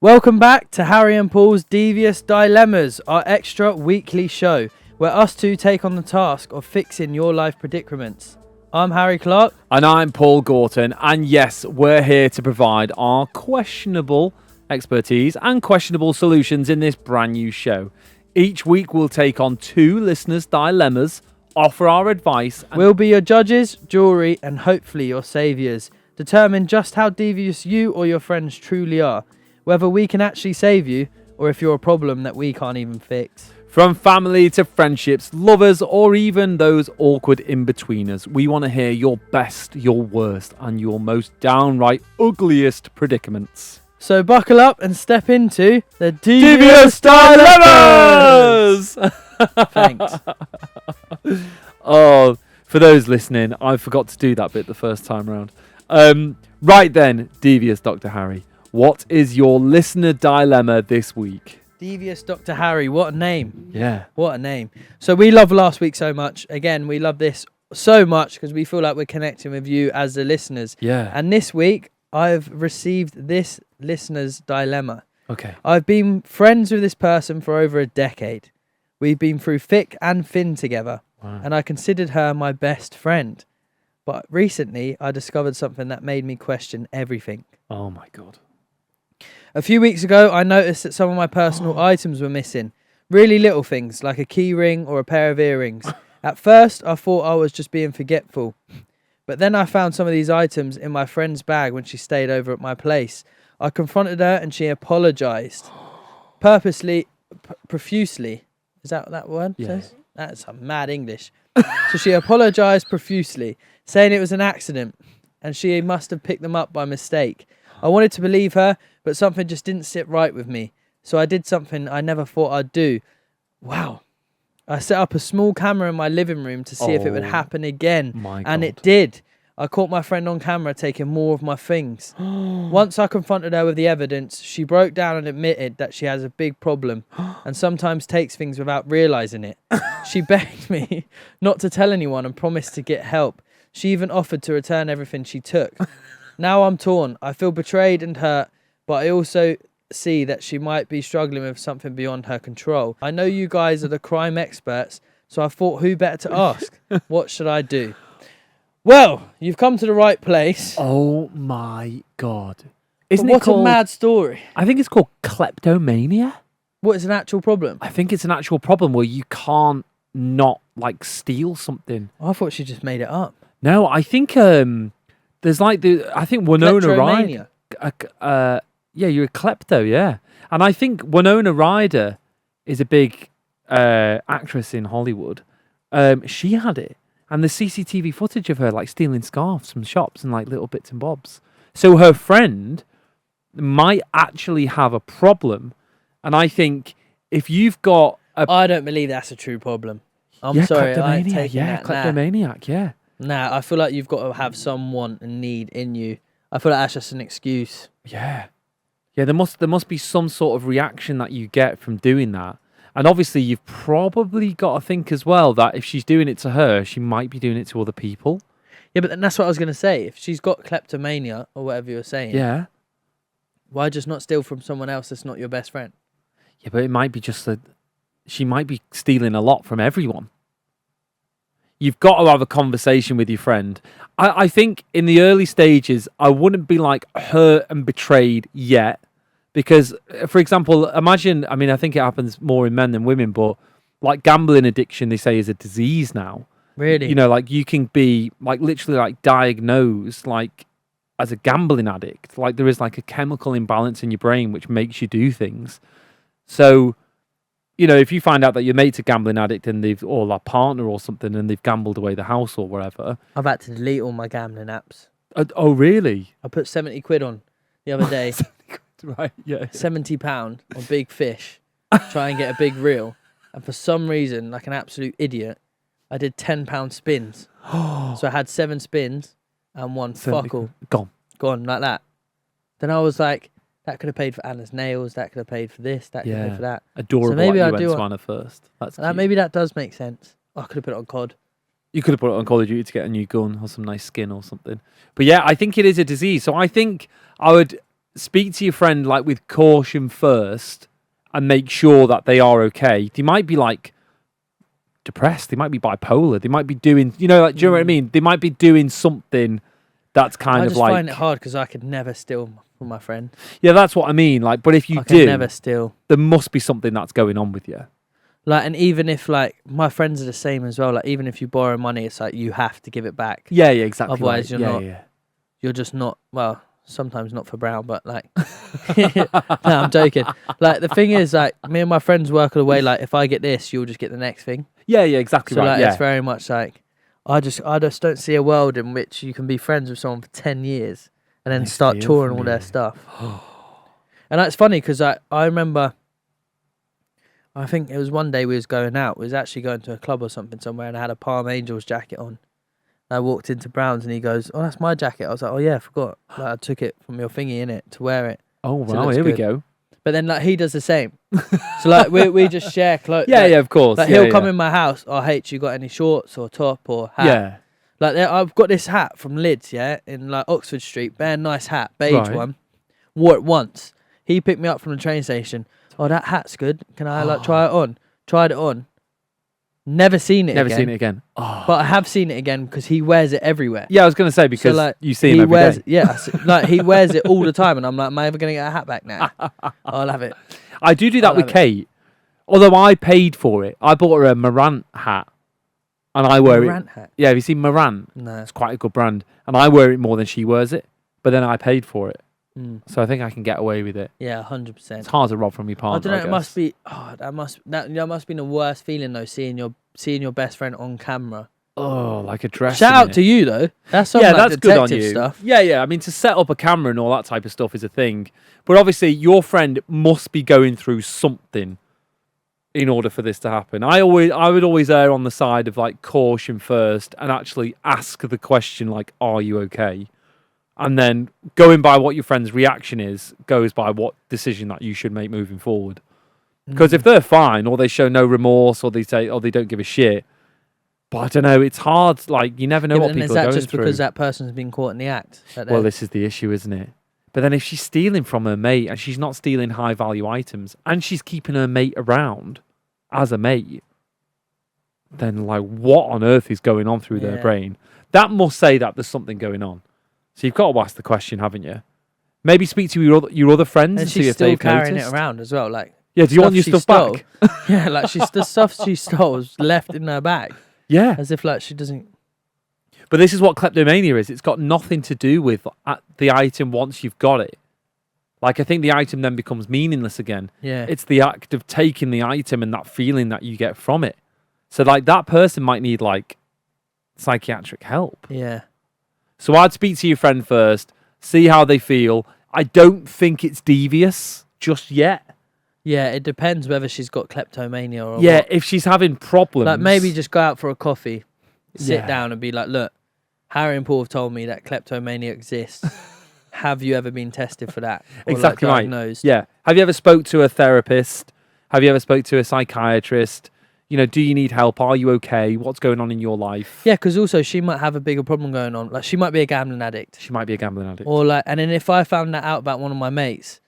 Welcome back to Harry and Paul's Devious Dilemmas, our extra weekly show, where us two take on the task of fixing your life predicaments. I'm Harry Clark. And I'm Paul Gorton. And yes, we're here to provide our questionable expertise and questionable solutions in this brand new show. Each week we'll take on two listeners' dilemmas, offer our advice. We'll be your judges, jury, and hopefully your saviours. Determine just how devious you or your friends truly are. Whether we can actually save you, or if you're a problem that we can't even fix. From family to friendships, lovers, or even those awkward in-betweeners, we want to hear your best, your worst, and your most downright ugliest predicaments. So buckle up and step into the Devious Dilemmas! Thanks. Oh, for those listening, I forgot to do that bit the first time round. Right then, Devious Dr. Harry. What is your listener dilemma this week? Devious Dr. Harry, what a name. Yeah. What a name. So we love last week so much. Again, we love this so much because we feel like we're connecting with you as the listeners. Yeah. And this week, I've received this listener's dilemma. Okay. I've been friends with this person for over a decade. We've been through thick and thin together. Wow. And I considered her my best friend. But recently, I discovered something that made me question everything. Oh my God. A few weeks ago, I noticed that some of my personal items were missing. Really little things, like a key ring or a pair of earrings. At first, I thought I was just being forgetful. But then I found some of these items in my friend's bag when she stayed over at my place. I confronted her and she apologised. Profusely. Is that word? Yeah. Says? That's some mad English. So she apologised profusely, saying it was an accident and she must have picked them up by mistake. I wanted to believe her, but something just didn't sit right with me. So I did something I never thought I'd do. Wow. I set up a small camera in my living room to see if it would happen again. And it did. I caught my friend on camera taking more of my things. Once I confronted her with the evidence, she broke down and admitted that she has a big problem and sometimes takes things without realising it. She begged me not to tell anyone and promised to get help. She even offered to return everything she took. Now I'm torn. I feel betrayed and hurt, but I also see that she might be struggling with something beyond her control. I know you guys are the crime experts, so I thought who better to ask? What should I do? Well, you've come to the right place. Oh my God. Isn't it called... a mad story. I think it's called kleptomania. What is an actual problem? I think it's an actual problem where you can't not steal something. I thought she just made it up. No, I think there's I think Winona Ryder. Yeah, you're a klepto, yeah. And I think Winona Ryder is a big actress in Hollywood. She had it. And the CCTV footage of her stealing scarves from shops and little bits and bobs. So her friend might actually have a problem. And I think if you've got I don't believe that's a true problem. I'm sorry, I ain't taking that. Kleptomaniac, yeah. Nah, I feel like you've got to have some want and need in you. I feel like that's just an excuse. Yeah. Yeah, there must be some sort of reaction that you get from doing that. And obviously you've probably got to think as well that if she's doing it to her, she might be doing it to other people. Yeah, but then that's what I was going to say. If she's got kleptomania or whatever you're saying, yeah, why just not steal from someone else that's not your best friend? Yeah, but it might be just that she might be stealing a lot from everyone. You've got to have a conversation with your friend. I think in the early stages, I wouldn't be hurt and betrayed yet. Because, for example, imagine, I think it happens more in men than women, but gambling addiction, they say, is a disease now. Really? You can be literally diagnosed as a gambling addict. There is a chemical imbalance in your brain which makes you do things. So, if you find out that your mate's a gambling addict and or a partner or something and they've gambled away the house or whatever. I've had to delete all my gambling apps. Oh, really? I put 70 quid on the other day. Right, yeah. £70 on Big Fish. Try and get a big reel. And for some reason, like an absolute idiot, I did £10 spins. So I had 7 spins and one fuckle. Gone like that. Then I was like, that could have paid for Anna's nails. That could have paid for this. That could have paid for that. Adorable. So maybe I went to Anna first. That's cute. Maybe that does make sense. I could have put it on COD. You could have put it on Call of Duty to get a new gun or some nice skin or something. But yeah, I think it is a disease. So I think I would speak to your friend like with caution first and make sure that they are okay. They might be like depressed. They might be bipolar. They might be doing, do you know what I mean? They might be doing something that's kind I of just like. find it hard because I could never steal from my friend. Yeah, that's what I mean. Like, but if you I can do, never steal. there must be something that's going on with you. Like, and even if like my friends are the same as well. Like, even if you borrow money, it's like you have to give it back. Yeah, exactly. Otherwise, right. you're not. Yeah. You're just not. Well, sometimes not for Brown, but like. No, I'm joking. Like the thing is, like me and my friends work away. Like, if I get this, you'll just get the next thing. Yeah, exactly So right. like, it's very much like I just don't see a world in which you can be friends with someone for 10 years and then start touring all their stuff. And that's funny because I remember. I think it was one day we was going out. We was actually going to a club or something somewhere, and I had a Palm Angels jacket on. I walked into Brown's, and he goes, "Oh, that's my jacket." I was like, "Oh yeah, I forgot. Like, I took it from your thingy in it to wear it." Oh wow, looks here we good. go. But then like he does the same. So like we just share clothes. Yeah, like, of course. Like he'll come in my house. Oh, H, you got any shorts or top or hat? Yeah. Like I've got this hat from Lids, yeah, in like Oxford Street. Bare nice hat, beige one. Wore it once. He picked me up from the train station. Oh, that hat's good. Can I like try it on? Tried it on. Never seen it again. Oh. But I have seen it again because he wears it everywhere. Yeah, I was going to say because so, like, you see him every day. Yeah, like he wears it all the time, and I'm like, am I ever going to get a hat back now? I'll have it. I do that with Kate. Although I paid for it. I bought her a Morant hat. And I wear Morant hat? Yeah, have you seen Morant? No. It's quite a good brand. And I wear it more than she wears it. But then I paid for it. So I think I can get away with it. Yeah, 100%. It's hard to rob from your partner. I don't know. It must be. Oh, that must be the worst feeling though. Seeing your best friend on camera. Oh, like a dress. Shout out to you though. That's some like, that's good on you. Stuff. Yeah. I mean, to set up a camera and all that type of stuff is a thing. But obviously, your friend must be going through something in order for this to happen. I would always err on the side of like caution first and actually ask the question like, "Are you okay?" And then going by what your friend's reaction is, goes by what decision that you should make moving forward. Because if they're fine, or they show no remorse, or they say, or they don't give a shit, but I don't know, it's hard. Like you never know what people are going through. Is that just because that person's been caught in the act? Well, this is the issue, isn't it? But then if she's stealing from her mate, and she's not stealing high value items, and she's keeping her mate around as a mate, then like what on earth is going on through their brain? That must say that there's something going on. So you've got to ask the question, haven't you? Maybe speak to your other friends and see if they've noticed. She's still carrying it around as well. Like, yeah, do you want your stuff back? Yeah, like the stuff she stole was left in her bag. Yeah, as if like she doesn't. But this is what kleptomania is. It's got nothing to do with the item once you've got it. Like I think the item then becomes meaningless again. Yeah, it's the act of taking the item and that feeling that you get from it. So like that person might need like psychiatric help. Yeah. So I'd speak to your friend first, see how they feel. I don't think it's devious just yet. Yeah, it depends whether she's got kleptomania or what. If she's having problems. Like maybe just go out for a coffee, sit down and be like, look, Harry and Paul have told me that kleptomania exists. Have you ever been tested for that? Or exactly like diagnosed? Right. Yeah. Have you ever spoke to a therapist? Have you ever spoke to a psychiatrist? You know, do you need help? Are you okay? What's going on in your life? Yeah, because also she might have a bigger problem going on. Like she might be a gambling addict. Or like, and then if I found that out about one of my mates,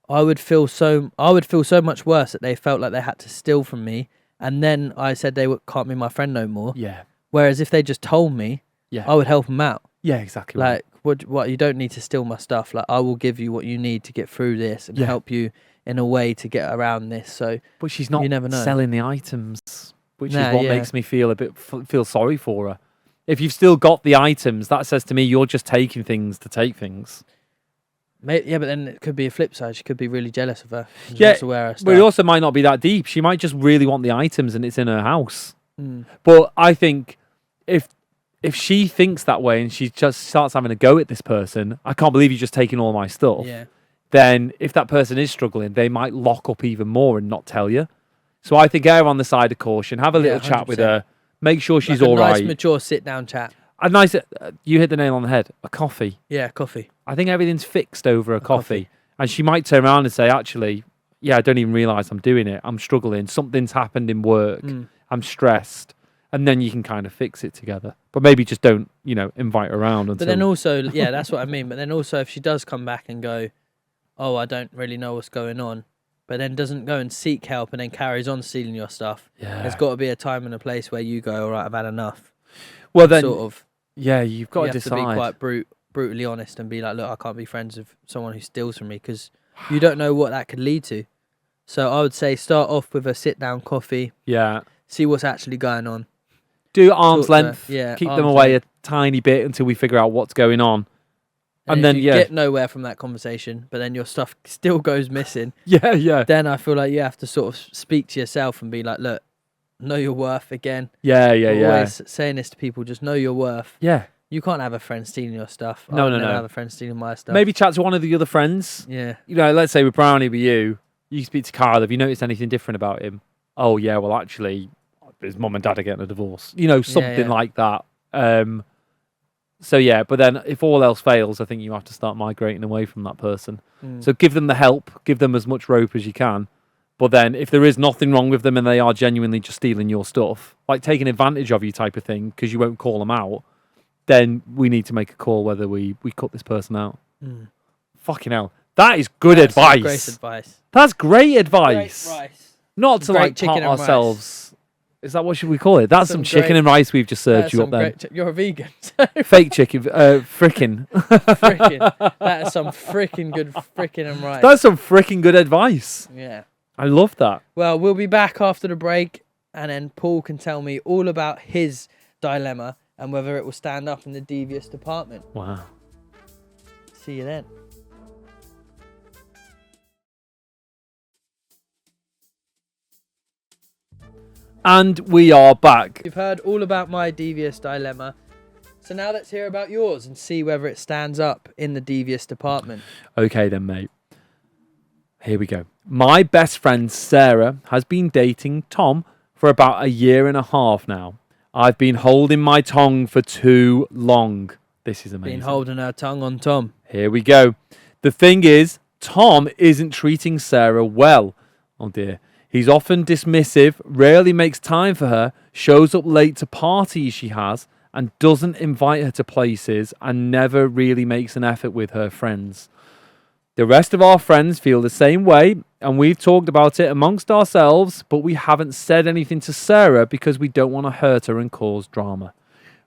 I would feel so much worse that they felt like they had to steal from me, and then I said can't be my friend no more. Yeah. Whereas if they just told me, I would help them out. Yeah, exactly. Like, what? You don't need to steal my stuff. Like, I will give you what you need to get through this and help you in a way to get around this. So, but she's not you never know. Selling the items, which is what makes me feel feel sorry for her. If you've still got the items, that says to me you're just taking things to take things. Yeah, but then it could be a flip side. She could be really jealous of her. She wants to wear her stuff. But it also might not be that deep. She might just really want the items and it's in her house. But I think if she thinks that way and she just starts having a go at this person, I can't believe you're just taking all my stuff. Yeah. Then if that person is struggling, they might lock up even more and not tell you. So I think err on the side of caution. Have a little chat with her. Make sure she's all right. Nice, mature sit-down chat. A nice, you hit the nail on the head. A coffee. Yeah, coffee. I think everything's fixed over a coffee. And she might turn around and say, actually, I don't even realise I'm doing it. I'm struggling. Something's happened in work. I'm stressed. And then you can kind of fix it together. But maybe just don't, invite her around. But then also, that's what I mean. But then also if she does come back and go, oh, I don't really know what's going on, but then doesn't go and seek help and then carries on stealing your stuff. Yeah. There's got to be a time and a place where you go, all right, I've had enough. Well, then, sort of, yeah, you've got you to have decide. to be quite brutally honest and be like, look, I can't be friends with someone who steals from me, because you don't know what that could lead to. So I would say start off with a sit-down coffee. Yeah. See what's actually going on. Do arm's length. Yeah, keep arm's them away length. a tiny bit until we figure out what's going on. And if then, you get nowhere from that conversation, but then your stuff still goes missing. Yeah. Then I feel like you have to sort of speak to yourself and be like, look, know your worth again. Yeah. Always saying this to people, just know your worth. Yeah. You can't have a friend stealing your stuff. No. I would never have a friend stealing my stuff. Maybe chat to one of the other friends. Yeah. You know, let's say with Brownie, with you speak to Carl. Have you noticed anything different about him? Oh, yeah, well, actually, his mum and dad are getting a divorce. You know, something like that. So, yeah, but then if all else fails, I think you have to start migrating away from that person. So give them the help, give them as much rope as you can. But then if there is nothing wrong with them and they are genuinely just stealing your stuff, like taking advantage of you type of thing, because you won't call them out, then we need to make a call whether we cut this person out. Fucking hell. That is good advice. Great advice. That's great advice. Great rice. Not to Great like chicken part and ourselves. Is that what should we call it? That's some chicken and rice we've just served you up there. You're a vegan. So Fake chicken. Frickin'. that is some freaking good frickin' and rice. That's some freaking good advice. Yeah. I love that. Well, we'll be back after the break, and then Paul can tell me all about his dilemma and whether it will stand up in the devious department. Wow. See you then. And we are back. You've heard all about my devious dilemma. So now let's hear about yours and see whether it stands up in the devious department. Okay then, mate. Here we go. My best friend Sarah has been dating Tom for about 1.5 years now. I've been holding my tongue for too long. This is amazing. Been holding her tongue on Tom. Here we go. The thing is, Tom isn't treating Sarah well. Oh dear. He's often dismissive, rarely makes time for her, shows up late to parties she has, and doesn't invite her to places, and never really makes an effort with her friends. The rest of our friends feel the same way, and we've talked about it amongst ourselves, but we haven't said anything to Sarah because we don't want to hurt her and cause drama.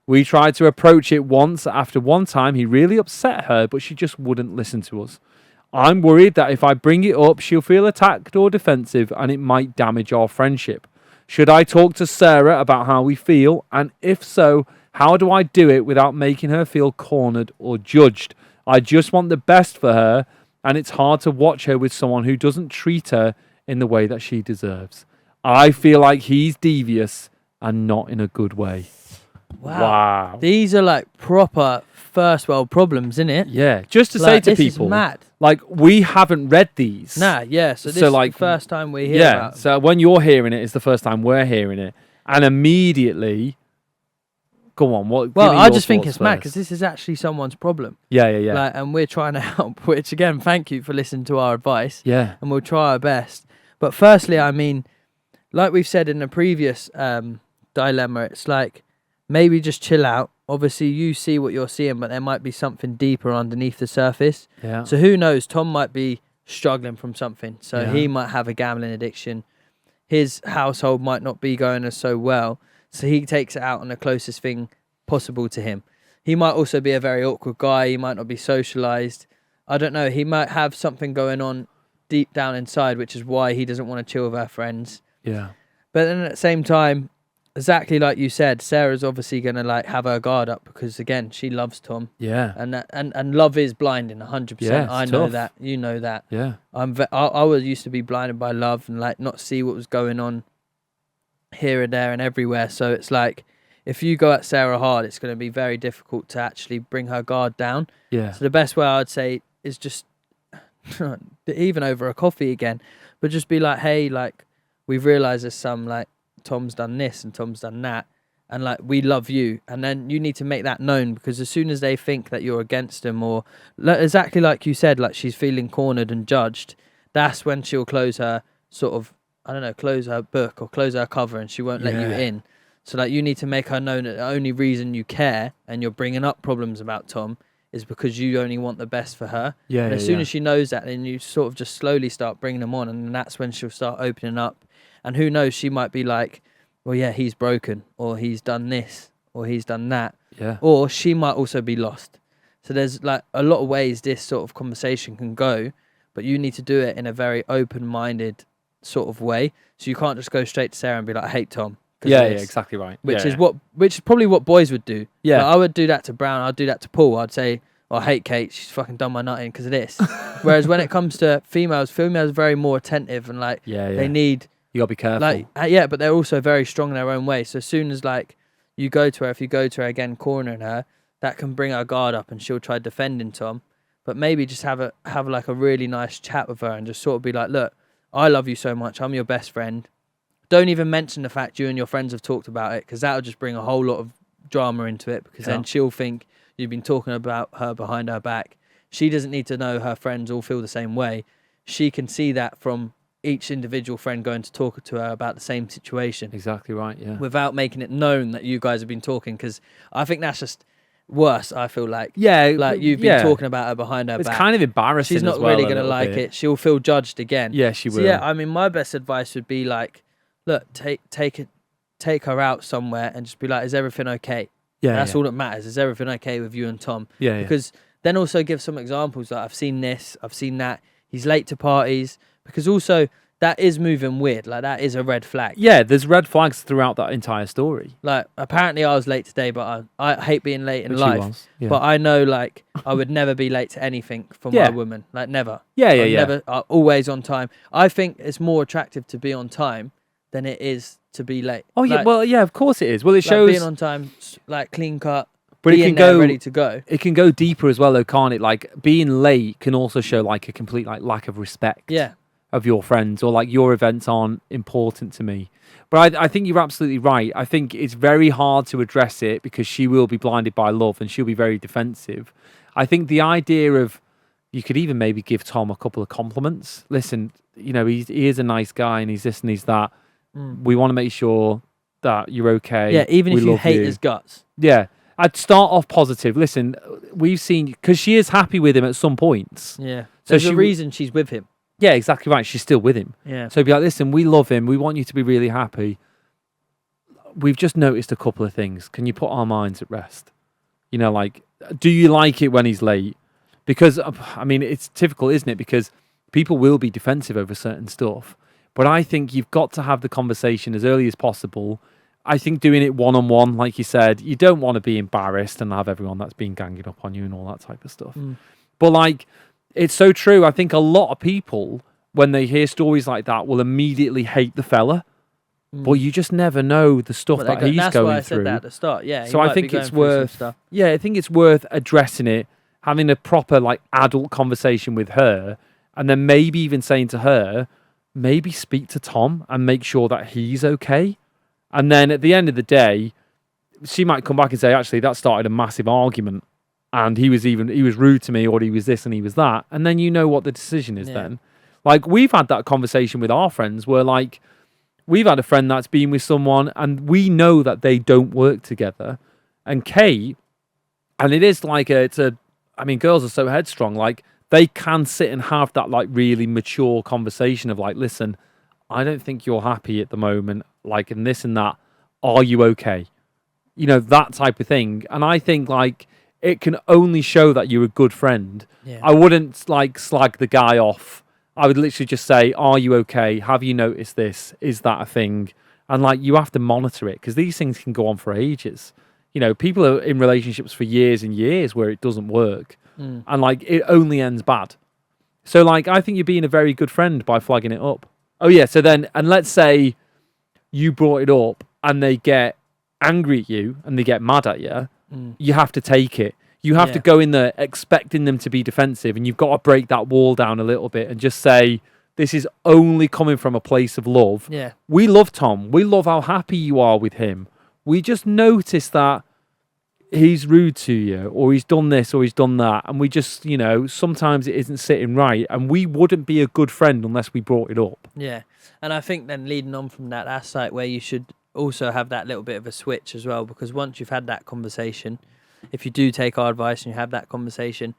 We tried to approach it once. After one time, he really upset her, but she just wouldn't listen to us. I'm worried that if I bring it up, she'll feel attacked or defensive, and it might damage our friendship. Should I talk to Sarah about how we feel? And if so, how do I do it without making her feel cornered or judged? I just want the best for her, and it's hard to watch her with someone who doesn't treat her in the way that she deserves. I feel like he's devious and not in a good way. Wow. These are like proper first world problems, isn't it? Yeah. Just to like, say to this people, is mad. like, we haven't read these. Nah, yeah. So this So, is like, the first time we hear about them. So when you're hearing it, it's the first time we're hearing it. And immediately, go on. What? Well, give me I your just think thoughts it's mad first. because this is actually someone's problem. Yeah. Like, and we're trying to help, which again, thank you for listening to our advice. Yeah. And we'll try our best. But firstly, I mean, like we've said in the previous dilemma, it's like, maybe just chill out. Obviously, you see what you're seeing, but there might be something deeper underneath the surface. Yeah. So who knows? Tom might be struggling from something. So Yeah. he might have a gambling addiction. His household might not be going as so well. So he takes it out on the closest thing possible to him. He might also be a very awkward guy. He might not be socialized. I don't know. He might have something going on deep down inside, which is why he doesn't want to chill with our friends. Yeah. But then at the same time, exactly like you said, Sarah's obviously going to like have her guard up because again, she loves Tom. Yeah. And love is blinding 100%. Yeah, I it's know tough. that. You know that. Yeah. I was used to be blinded by love and like not see what was going on here and there and everywhere. So it's like if you go at Sarah hard, it's going to be very difficult to actually bring her guard down. Yeah. So the best way I'd say is just even over a coffee again, but just be like, hey, like we've realised there's some like Tom's done this and Tom's done that, and like we love you, and then you need to make that known because as soon as they think that you're against them or exactly like you said, like she's feeling cornered and judged, that's when she'll close her sort of, I don't know, close her book or close her cover and she won't let you in. So like you need to make her know that the only reason you care and you're bringing up problems about Tom is because you only want the best for her. Yeah. And as soon as she knows that, then you sort of just slowly start bringing them on, and that's when she'll start opening up. And who knows, she might be like, well, yeah, he's broken, or he's done this, or he's done that. Yeah. Or she might also be lost. So there's like a lot of ways this sort of conversation can go, but you need to do it in a very open-minded sort of way. So you can't just go straight to Sarah and be like, I hate Tom. Yeah, exactly right. Which is probably what boys would do. Yeah. Like, I would do that to Brown. I'd do that to Paul. I'd say, oh, I hate Kate. She's fucking done my nut in because of this. Whereas when it comes to females are very more attentive and like they need. You gotta be careful. Like but they're also very strong in their own way. So as soon as like you go to her, if you go to her again, cornering her, that can bring her guard up and she'll try defending Tom. But maybe just have like a really nice chat with her and just sort of be like, look, I love you so much. I'm your best friend. Don't even mention the fact you and your friends have talked about it, because that'll just bring a whole lot of drama into it, because then she'll think you've been talking about her behind her back. She doesn't need to know her friends all feel the same way. She can see that from each individual friend going to talk to her about the same situation. Exactly right, yeah. Without making it known that you guys have been talking, because I think that's just worse, I feel like. Yeah. Like you've been talking about her behind her back. It's kind of embarrassing. She's not really going to like it. She'll feel judged again. Yeah, she will. So, yeah, I mean, my best advice would be like, look, take her out somewhere and just be like, is everything okay? Yeah. That's all that matters. Is everything okay with you and Tom? Yeah. Because then also give some examples, like, I've seen this, I've seen that. He's late to parties. Because also that is moving weird. Like, that is a red flag. Yeah, there's red flags throughout that entire story. Like, apparently I was late today, but I hate being late in life. Yeah. But I know, like, I would never be late to anything for my woman. Like, never. Yeah. Never, always on time. I think it's more attractive to be on time than it is to be late. Oh, yeah. Like, Well, yeah, of course it is. Well, it like shows being on time, like clean cut, but it can go ready to go. It can go deeper as well, though, can't it? Like, being late can also show like a complete like lack of respect. Yeah. Of your friends, or like your events aren't important to me. But I think you're absolutely right. I think it's very hard to address it because she will be blinded by love and she'll be very defensive. I think the idea of, you could even maybe give Tom a couple of compliments. Listen, you know, he is a nice guy and he's this and he's that. We want to make sure that you're okay. Yeah, even if you hate his guts. Yeah. I'd start off positive. Listen, we've seen, because she is happy with him at some points. Yeah. So there's a reason she's with him. Yeah, exactly right. She's still with him. Yeah. So be like, listen, we love him. We want you to be really happy. We've just noticed a couple of things. Can you put our minds at rest? You know, like, do you like it when he's late? Because, I mean, it's typical, isn't it? Because people will be defensive over certain stuff. But I think you've got to have the conversation as early as possible. I think doing it one-on-one, like you said, you don't want to be embarrassed and have everyone that's been ganging up on you and all that type of stuff. But, like, it's so true. I think a lot of people, when they hear stories like that, will immediately hate the fella. But you just never know the stuff that he's going through. That's why I said that at the start. Yeah. So I think it's worth. Yeah, I think it's worth addressing it, having a proper like adult conversation with her, and then maybe even saying to her, maybe speak to Tom and make sure that he's okay. And then at the end of the day, she might come back and say, actually, that started a massive argument. And he was rude to me, or he was this and he was that. And then you know what the decision is then. Like, we've had that conversation with our friends where, like, we've had a friend that's been with someone and we know that they don't work together. And Kate, and it is like I mean, girls are so headstrong. Like, they can sit and have that, like, really mature conversation of, like, listen, I don't think you're happy at the moment. Like, and this and that. Are you okay? You know, that type of thing. And I think, like, it can only show that you're a good friend. Yeah. I wouldn't like slag the guy off. I would literally just say, are you okay? Have you noticed this? Is that a thing? And like, you have to monitor it because these things can go on for ages. You know, people are in relationships for years and years where it doesn't work. And like, it only ends bad. So like, I think you're being a very good friend by flagging it up. Oh yeah. So then, and let's say you brought it up and they get angry at you and they get mad at you. You have to take it. You have to go in there expecting them to be defensive, and you've got to break that wall down a little bit and just say, this is only coming from a place of love. Yeah. We love Tom. We love how happy you are with him. We just notice that he's rude to you, or he's done this, or he's done that. And we just, you know, sometimes it isn't sitting right. And we wouldn't be a good friend unless we brought it up. Yeah. And I think then leading on from that, that's like where you should also have that little bit of a switch as well, because once you've had that conversation, if you do take our advice and you have that conversation,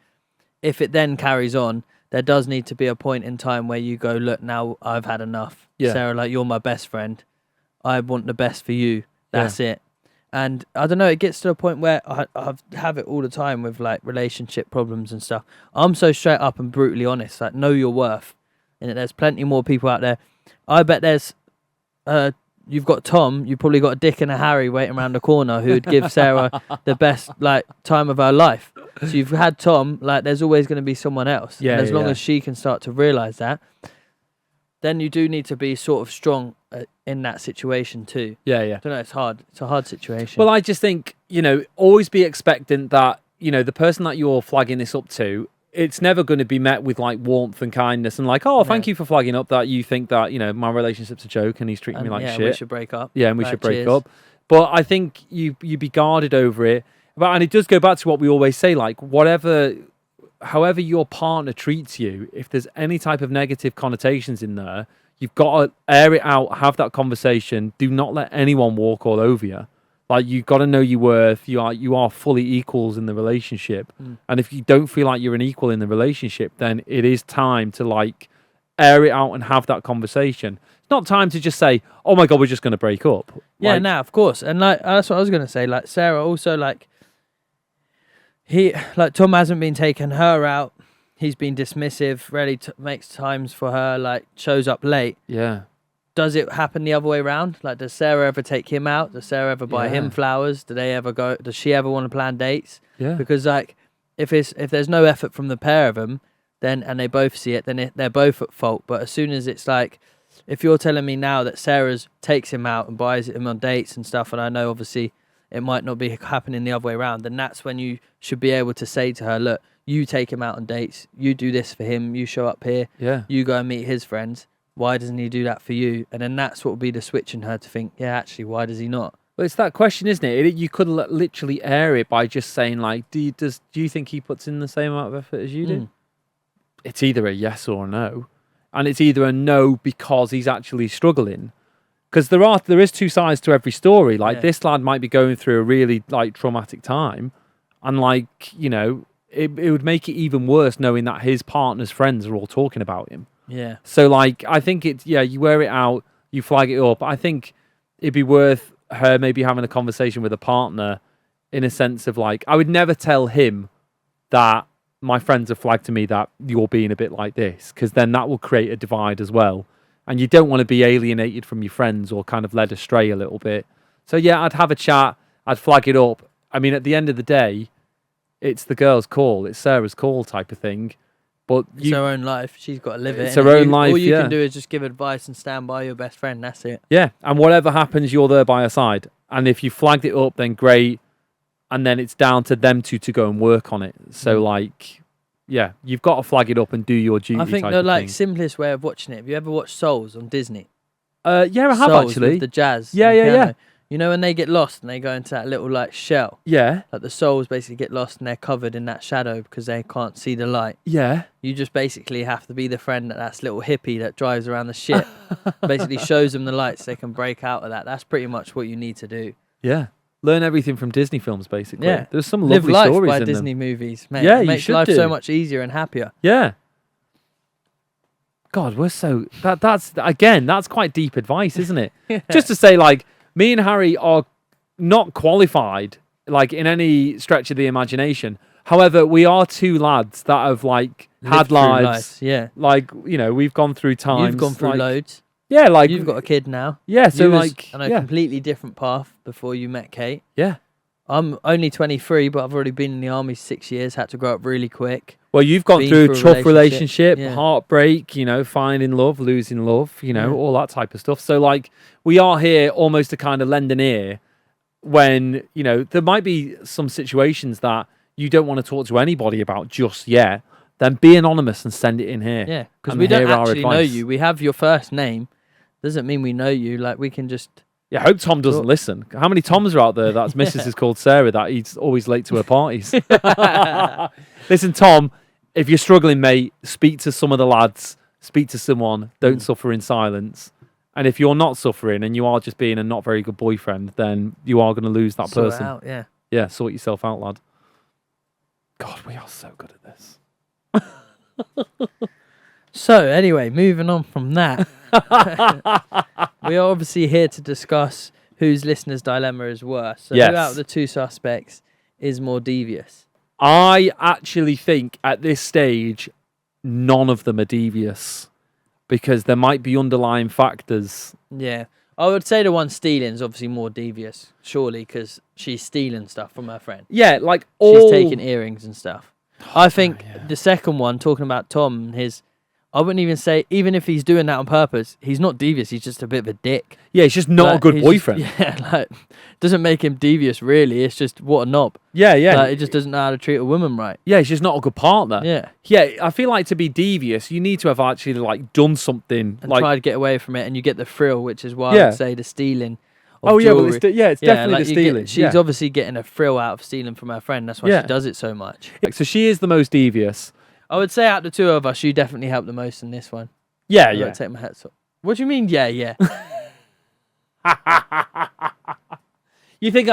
if it then carries on, there does need to be a point in time where you go, look, now I've had enough. Yeah. Sarah, like, you're my best friend. I want the best for you. That's it. And I don't know, it gets to a point where I have it all the time with like relationship problems and stuff. I'm so straight up and brutally honest, like, know your worth. And there's plenty more people out there. I bet there's, you've got Tom, you've probably got a Dick and a Harry waiting around the corner who would give Sarah the best like time of her life. So you've had Tom, like, there's always going to be someone else. Yeah, and as long as she can start to realise that, then you do need to be sort of strong in that situation too. Yeah. I don't know, it's hard. It's a hard situation. Well, I just think, always be expectant that, the person that you're flagging this up to, it's never going to be met with like warmth and kindness and like, oh, thank you for flagging up that you think that, my relationship's a joke and he's treating me like shit. We should break up. Yeah, and we should break up. But I think you be guarded over it. And it does go back to what we always say, like, however your partner treats you, if there's any type of negative connotations in there, you've got to air it out, have that conversation. Do not let anyone walk all over you. Like, you've got to know your worth. You are fully equals in the relationship. And if you don't feel like you're an equal in the relationship, then it is time to like air it out and have that conversation. It's not time to just say, oh my God, we're just going to break up. Yeah, no, of course. And like, that's what I was going to say. Like, Sarah also, like, Tom hasn't been taking her out. He's been dismissive, really makes times for her, like, shows up late. Yeah. Does it happen the other way around? Like, does Sarah ever take him out? Does Sarah ever buy him flowers? Does she ever want to plan dates? Yeah. Because like, if there's no effort from the pair of them, then, and they both see it, then they're both at fault. But as soon as it's like, if you're telling me now that Sarah's takes him out and buys him on dates and stuff, and I know obviously it might not be happening the other way around, then that's when you should be able to say to her, look, you take him out on dates, you do this for him, you show up here, you go and meet his friends. Why doesn't he do that for you? And then that's what will be the switch in her to think, yeah, actually, why does he not? Well, it's that question, isn't it? You could literally air it by just saying, like, do you think he puts in the same amount of effort as you do? It's either a yes or a no. And it's either a no because he's actually struggling. Because there is two sides to every story. Like, this lad might be going through a really, like, traumatic time. And, like, it would make it even worse knowing that his partner's friends are all talking about him. Yeah. So, like, I think you wear it out, you flag it up. I think it'd be worth her maybe having a conversation with a partner in a sense of, like, I would never tell him that my friends have flagged to me that you're being a bit like this, because then that will create a divide as well. And you don't want to be alienated from your friends or kind of led astray a little bit. So, yeah, I'd have a chat. I'd flag it up. I mean, at the end of the day, it's the girl's call. It's Sarah's call type of thing. But it's her own life. She's got to live it. It's her own life, all you can do is just give advice and stand by your best friend. That's it. Yeah, and whatever happens, you're there by her side. And if you flagged it up, then great. And then it's down to them two to go and work on it. So, like, yeah, you've got to flag it up and do your duty. I think the like simplest way of watching it. Have you ever watched Souls on Disney? Yeah, I have Souls actually. With the jazz. Yeah. You know when they get lost and they go into that little like shell? Yeah. Like the souls basically get lost and they're covered in that shadow because they can't see the light. Yeah. You just basically have to be the friend that's little hippie that drives around the ship. Basically shows them the lights so they can break out of that. That's pretty much what you need to do. Yeah. Learn everything from Disney films, basically. Yeah. There's some Live lovely life stories by in Disney them. movies, mate. Yeah, it you makes should life do. so much easier and happier. Yeah. God, we're so... That's quite deep advice, isn't it? Just to say, like, me and Harry are not qualified, like, in any stretch of the imagination. However, we are two lads that have, like, had lives. Yeah. Like, we've gone through times. You've gone through like, loads. Yeah, like... You've got a kid now. Yeah, so, you was like... on a completely different path before you met Kate. Yeah. I'm only 23, but I've already been in the army 6 years, had to grow up really quick. Well, you've gone through a tough relationship, yeah. heartbreak, finding love, losing love, all that type of stuff. So, like, we are here almost to kind of lend an ear when, there might be some situations that you don't want to talk to anybody about just yet. Then be anonymous and send it in here. Yeah, because we don't actually know you. We have your first name. Doesn't mean we know you. Like, we can just... Yeah, I hope Tom doesn't listen. How many Toms are out there that's Mrs. is called Sarah that he's always late to her parties? Listen, Tom, if you're struggling, mate, speak to some of the lads. Speak to someone. Don't suffer in silence. And if you're not suffering and you are just being a not very good boyfriend, then you are going to lose that person. Sort it out, yeah. Yeah, sort yourself out, lad. God, we are so good at this. So, anyway, moving on from that, we are obviously here to discuss whose listener's dilemma is worse. So, Yes. who out of the two suspects is more devious? I actually think at this stage, none of them are devious because there might be underlying factors. Yeah. I would say the one stealing is obviously more devious, surely, because she's stealing stuff from her friend. Yeah, like She's taking earrings and stuff. I think the second one, talking about Tom, I wouldn't even say, even if he's doing that on purpose, he's not devious. He's just a bit of a dick. Yeah, he's just not a good he's boyfriend. Like, doesn't make him devious, really. It's just, what a knob. Yeah. Like, he just doesn't know how to treat a woman right. Yeah, he's just not a good partner. Yeah. Yeah, I feel like to be devious, you need to have actually like done something. And like, try to get away from it, and you get the thrill, which is why I Yeah. would say the stealing. oh yeah, well, jewelry. it's definitely like the stealing. She's obviously getting a thrill out of stealing from her friend. That's why Yeah. she does it so much. So she is the most devious. I would say out of the two of us, you definitely helped the most in this one. Yeah, I've got to take my hats off. What do you mean? Yeah. You think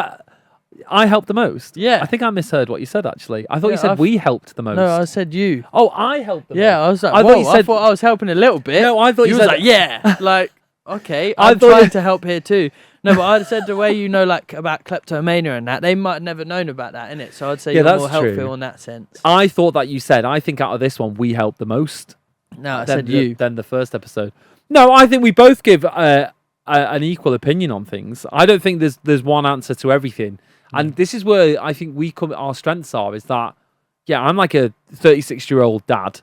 I helped the most? Yeah. I think I misheard what you said. Actually, I thought Yeah, you said we helped the most. No, I said you. Oh, I helped the most. Yeah, I was like, I whoa, thought you I said. thought I was helping a little bit. No, I thought you was said like, yeah. Like, okay, I I'm thought trying you- to help here too. No, but I said the way you know, like, about kleptomania and that, they might have never known about that, innit? So I'd say Yeah, you're that's more helpful true. in that sense. I thought that you said. I think out of this one, we helped the most. No, I than said you. Than the first episode. No, I think we both give an equal opinion on things. I don't think there's one answer to everything. And this is where I think our strengths are, is that, yeah, I'm like a 36-year-old dad,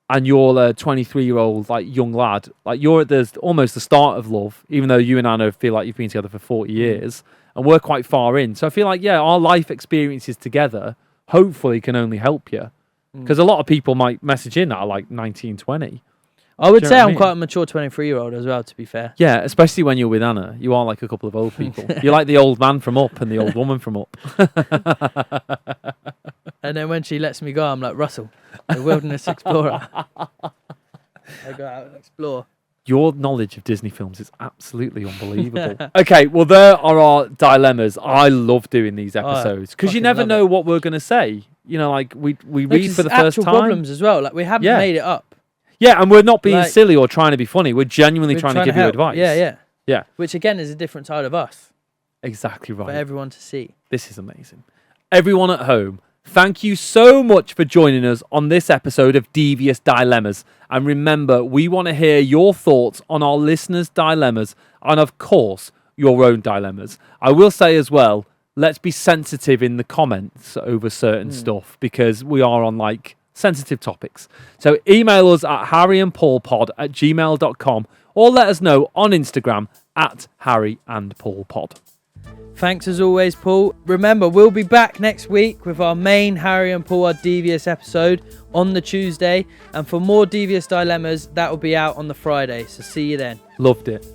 and you're a 23-year-old like young lad. Like, you're at almost the start of love, even though you and Anna feel like you've been together for 40 years, and we're quite far in. So I feel like, yeah, our life experiences together hopefully can only help you. Because a lot of people might message in at like 19, 20. I would Do you say know what I I'm mean? quite a mature 23-year-old as well, to be fair. Yeah, especially when you're with Anna. You are like a couple of old people. You're like the old man from Up and the old woman from Up. And then when she lets me go, I'm like, Russell, the wilderness explorer. I go out and explore. Your knowledge of Disney films is absolutely unbelievable. Okay, well, there are our dilemmas. I love doing these episodes because you fucking never love know what we're going to say. You know, like we read Because for the it's first actual time. problems as well. Like, we haven't Yeah. made it up. Yeah, and we're not being Like- silly or trying to be funny. We're genuinely We're trying to give you help. advice. Yeah. Yeah, Which, again, is a different side of us exactly for right. everyone to see. This is amazing. Everyone at home, thank you so much for joining us on this episode of Devious Dilemmas. And remember, we want to hear your thoughts on our listeners' dilemmas and, of course, your own dilemmas. I will say as well, let's be sensitive in the comments over certain stuff because we are on, like, sensitive topics. So email us at harryandpaulpod@gmail.com or let us know on Instagram at harryandpaulpod. Thanks as always, Paul. Remember, we'll be back next week with our main Harry and Paul Are Devious episode on the Tuesday. And for more Devious Dilemmas, that will be out on the Friday. So see you then. Loved it.